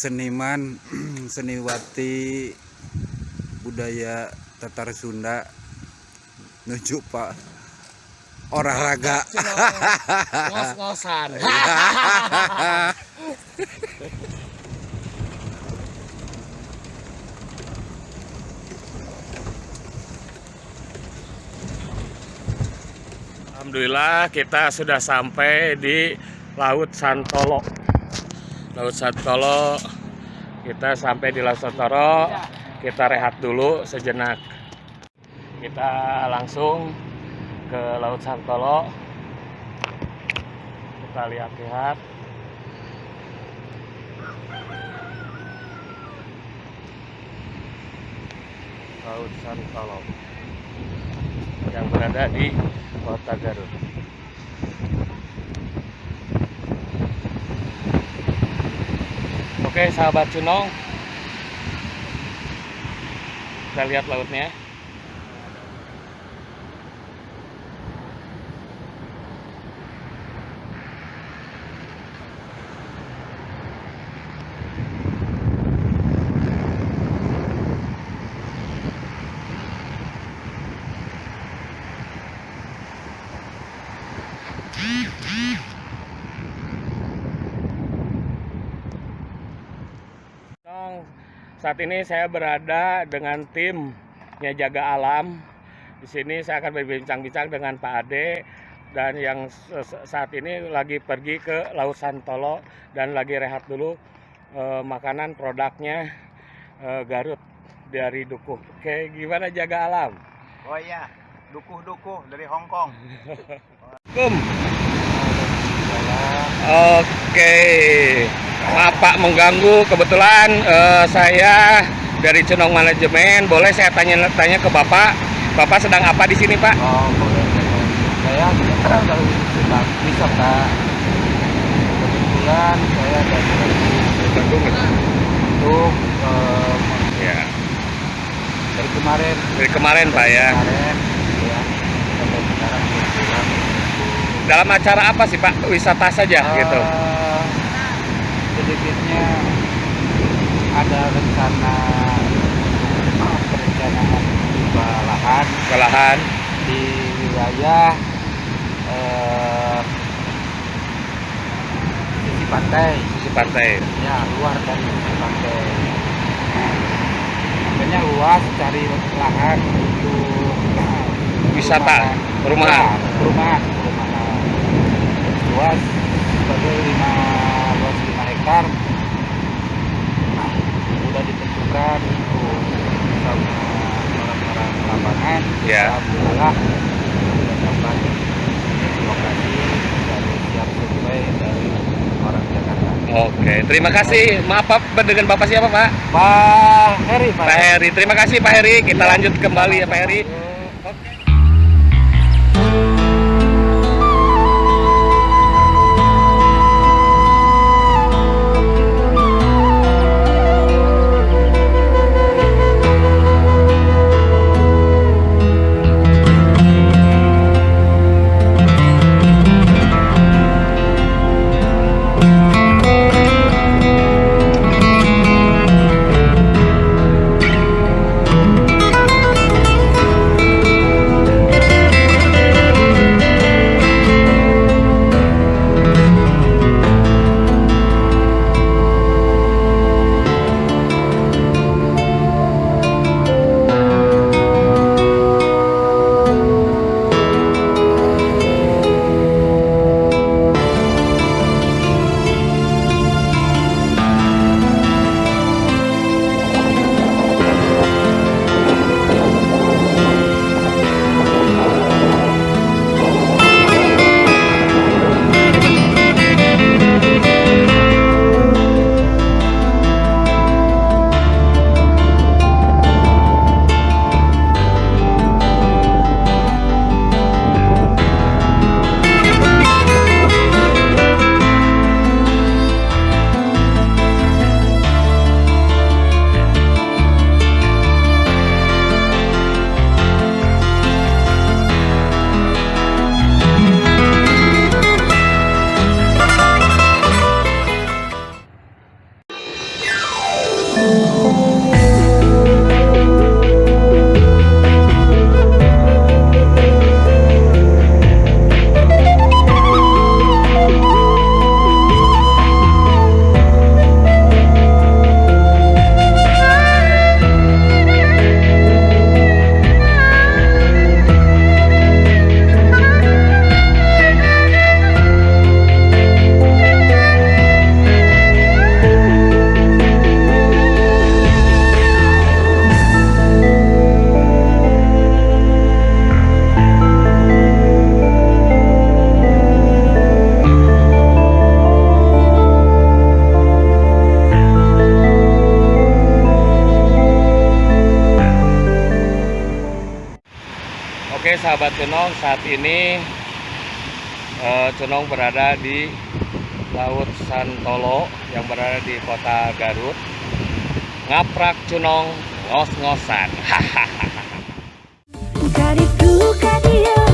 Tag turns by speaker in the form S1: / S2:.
S1: seniman seniwati budaya Tatar Sunda nuju Pak olahraga
S2: ngos-ngosan. Alhamdulillah kita sudah sampai di Laut Santolo. Laut Santolo, kita sampai di Laut Santolo, kita rehat dulu sejenak. Kita langsung ke Laut Santolo. Kita lihat-lihat. Laut Santolo yang berada di Kota Garut. Oke, sahabat Cunong, kita lihat lautnya. Saat ini saya berada dengan timnya Jaga Alam. Di sini saya akan berbincang-bincang dengan Pak Ade dan yang saat ini lagi pergi ke Laut Santolo dan lagi rehat dulu. Makanan produknya Garut dari Dukuh. Oke, gimana Jaga Alam?
S3: Oh iya, Dukuh dari Hong Kong.
S2: Oke, maaf Pak mengganggu. Kebetulan saya dari Cunong Manajemen. Boleh saya tanya ke Bapak? Bapak sedang apa di sini, Pak?
S3: Oh, boleh. Saya dari wisata. Kebetulan saya dari
S2: Bandung.
S3: untuk
S2: Ya.
S3: dari kemarin
S2: Pak ya.
S3: Kemarin, ya. Sampai sekarang belum pulang.
S2: Dalam acara apa sih Pak? Wisata saja gitu.
S3: Sedikitnya ada rencana perencanaan membuka lahan di wilayah sisi pantai. Ya, luar dari sisi pantai. Makanya luas cari lahan untuk
S2: Wisata, perumahan.
S3: Luas sebagai 5 hektar udah ditentukan untuk sama orang-orang lapangan.
S2: Ya.
S3: Alhamdulillah sudah sampai lokasi dan siap sesuai dari orang Jakarta.
S2: Oke, terima kasih. Maaf Pak, dengan Bapak siapa Pak?
S3: Pak Heri.
S2: Pak Heri. Terima kasih Pak Heri. Kita lanjut kembali ya Pak Heri. Oke. sahabat Cunong, saat ini Cunong berada di Laut Santolo yang berada di kota Garut. Ngaprak Cunong ngos-ngosan.
S4: Kadiku kadia